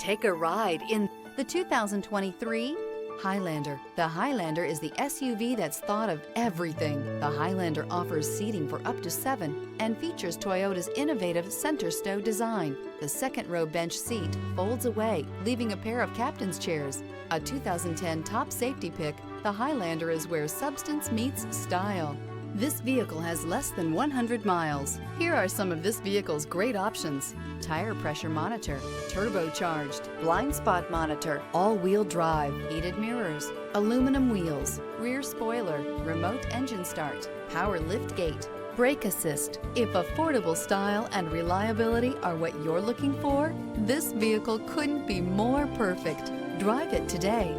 Take a ride in the 2023 Highlander. The Highlander is the SUV that's thought of everything. The Highlander offers seating for up to 7 and features Toyota's innovative center stow design. The second row bench seat folds away, leaving a pair of captain's chairs. A 2010 top safety pick, the Highlander is where substance meets style. This vehicle has less than 100 miles. Here are some of this vehicle's great options: tire pressure monitor, turbocharged, blind spot monitor, all-wheel drive, heated mirrors, aluminum wheels, rear spoiler, remote engine start, power lift gate, brake assist. If affordable style and reliability are what you're looking for, this vehicle couldn't be more perfect. Drive it today.